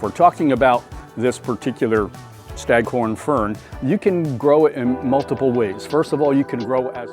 we're talking about this particular Staghorn Fern, you can grow it in multiple ways. First of all, you can grow as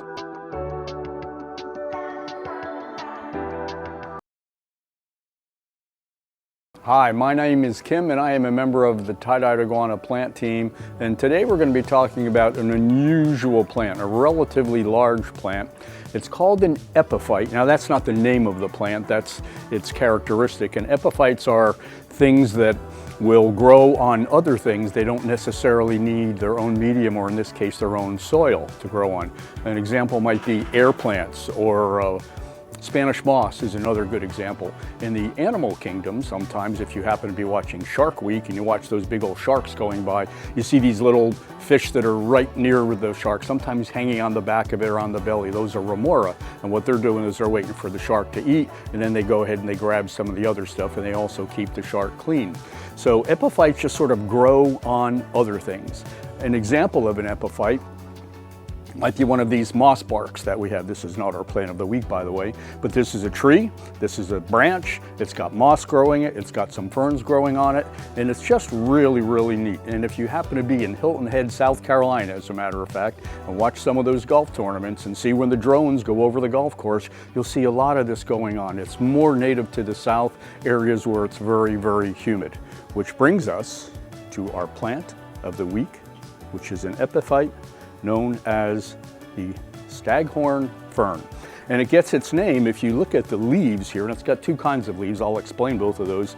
Hi, my name is Kim and I am a member of the Tye-Dyed iguana plant team, and today we're going to be talking about an unusual plant, a relatively large plant. It's called an epiphyte. Now that's not the name of the plant, that's its characteristic, and epiphytes are things that will grow on other things. They don't necessarily need their own medium, or in this case their own soil, to grow on. An example might be air plants, or Spanish moss is another good example. In the animal kingdom, sometimes if you happen to be watching Shark Week and you watch those big old sharks going by, you see these little fish that are right near the shark, sometimes hanging on the back of it or on the belly. Those are remora, and what they're doing is they're waiting for the shark to eat, and then they go ahead and they grab some of the other stuff, and they also keep the shark clean. So epiphytes just sort of grow on other things. An example of an epiphyte might be one of these moss barks that we have. This is not our plant of the week, by the way, but this is a tree, this is a branch, it's got moss growing it, it's got some ferns growing on it, and it's just really, really neat. And if you happen to be in Hilton Head, South Carolina, as a matter of fact, and watch some of those golf tournaments and see when the drones go over the golf course, you'll see a lot of this going on. It's more native to the South, areas where it's very, very humid. Which brings us to our plant of the week, which is an epiphyte known as the Staghorn Fern. And it gets its name, if you look at the leaves here, and it's got two kinds of leaves, I'll explain both of those.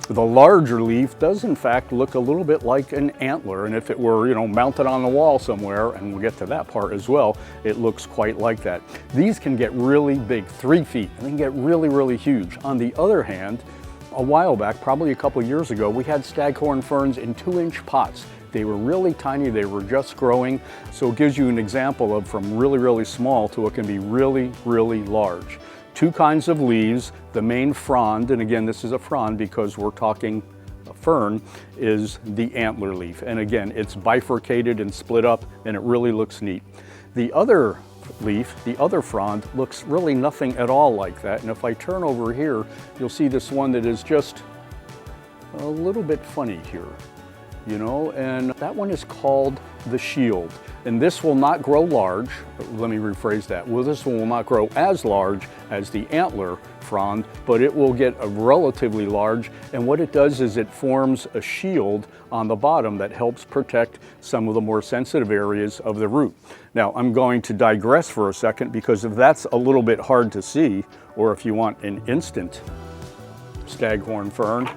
The larger leaf does in fact look a little bit like an antler, and if it were, mounted on the wall somewhere, and we'll get to that part as well, it looks quite like that. These can get really big, 3 feet, and they can get really, really huge. On the other hand, a while back, probably a couple years ago, we had Staghorn ferns in 2-inch pots. They were really tiny, they were just growing, so it gives you an example of from really, really small to what can be really, really large. 2 kinds of leaves. The main frond, and again this is a frond because we're talking a fern, is the antler leaf. And again, it's bifurcated and split up, and it really looks neat. The other leaf, the other frond, looks really nothing at all like that. And if I turn over here, you'll see this one that is just a little bit funny here. And that one is called the shield. And this will not grow large. Let me rephrase that. Well, this one will not grow as large as the antler frond, but it will get a relatively large. And what it does is it forms a shield on the bottom that helps protect some of the more sensitive areas of the root. Now, I'm going to digress for a second, because if that's a little bit hard to see, or if you want an instant Staghorn fern,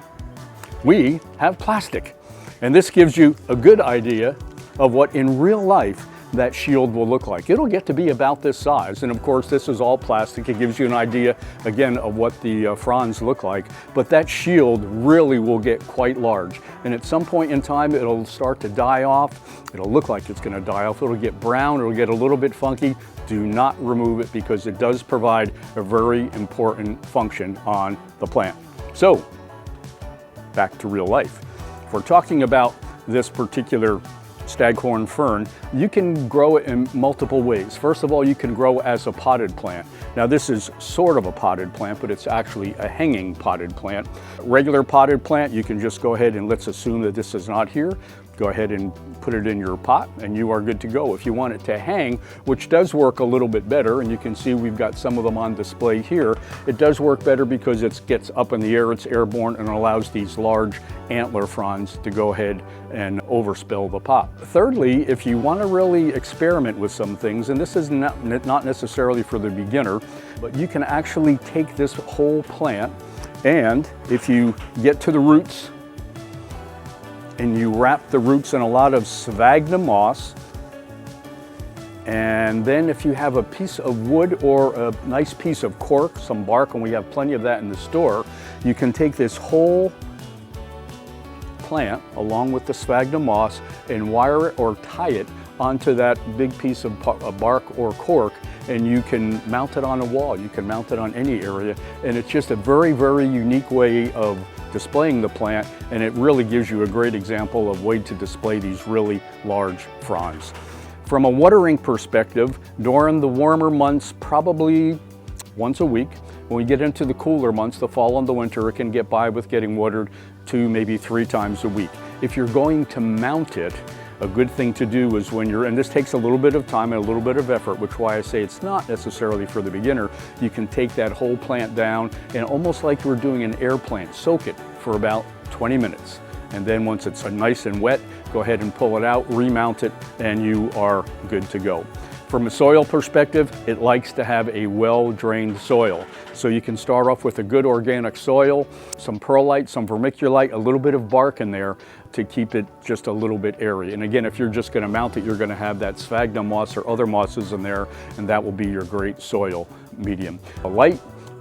we have plastic. And this gives you a good idea of what in real life that shield will look like. It'll get to be about this size, and of course this is all plastic. It gives you an idea again of what the fronds look like, but that shield really will get quite large, and at some point in time it'll start to die off. It'll look like it's going to die off. It'll get brown, it'll get a little bit funky. Do not remove it, because it does provide a very important function on the plant. So back to real life. If we're talking about this particular Staghorn fern, you can grow it in multiple ways. First of all, you can grow as a potted plant. Now this is sort of a potted plant, but it's actually a hanging potted plant. Regular potted plant, you can just go ahead and, let's assume that this is not here, go ahead and put it in your pot and you are good to go. If you want it to hang, which does work a little bit better, and you can see we've got some of them on display here, it does work better because it gets up in the air, it's airborne, and allows these large antler fronds to go ahead and overspill the pot. Thirdly, if you want to really experiment with some things, and this is not necessarily for the beginner, but you can actually take this whole plant, and if you get to the roots and you wrap the roots in a lot of sphagnum moss, and then if you have a piece of wood or a nice piece of cork, some bark, and we have plenty of that in the store, you can take this whole plant along with the sphagnum moss and wire it or tie it onto that big piece of bark or cork, and you can mount it on a wall, you can mount it on any area, and it's just a very, very unique way of displaying the plant, and it really gives you a great example of way to display these really large fronds. From a watering perspective, during the warmer months, probably once a week, When we get into the cooler months, the fall and the winter, it can get by with getting watered 2, maybe 3 times a week. If you're going to mount it, a good thing to do is when you're, and this takes a little bit of time and a little bit of effort, which is why I say it's not necessarily for the beginner, you can take that whole plant down and almost like you were doing an air plant, soak it for about 20 minutes. And then once it's nice and wet, go ahead and pull it out, remount it, and you are good to go. From a soil perspective, it likes to have a well-drained soil. So you can start off with a good organic soil, some perlite, some vermiculite, a little bit of bark in there to keep it just a little bit airy. And again, if you're just going to mount it, you're going to have that sphagnum moss or other mosses in there, and that will be your great soil medium. A light,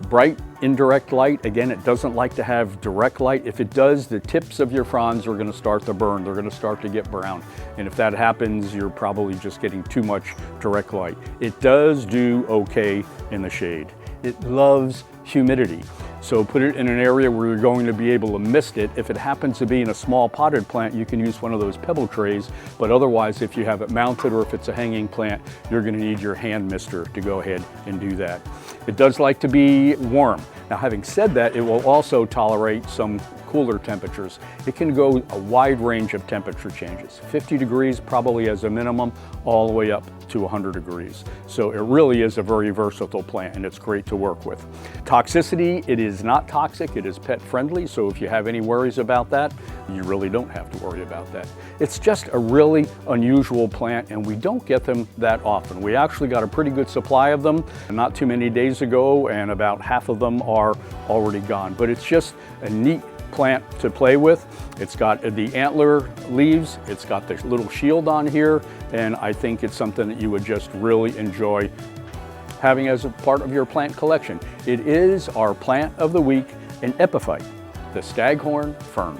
bright, indirect light, again, it doesn't like to have direct light. If it does, the tips of your fronds are going to start to burn. They're going to start to get brown. And if that happens, you're probably just getting too much direct light. It does do okay in the shade. It loves humidity. So put it in an area where you're going to be able to mist it. If it happens to be in a small potted plant, you can use one of those pebble trays, but otherwise if you have it mounted or if it's a hanging plant, you're going to need your hand mister to go ahead and do that. It does like to be warm. Now, having said that, it will also tolerate some cooler temperatures. It can go a wide range of temperature changes. 50 degrees probably as a minimum, all the way up to 100 degrees. So it really is a very versatile plant and it's great to work with. Toxicity, it is not toxic, it is pet friendly, so if you have any worries about that, you really don't have to worry about that. It's just a really unusual plant and we don't get them that often. We actually got a pretty good supply of them not too many days ago, and about half of them are already gone. But it's just a neat plant to play with. It's got the antler leaves, it's got the little shield on here, and I think it's something that you would just really enjoy having as a part of your plant collection. It is our plant of the week, an epiphyte, the Staghorn Fern.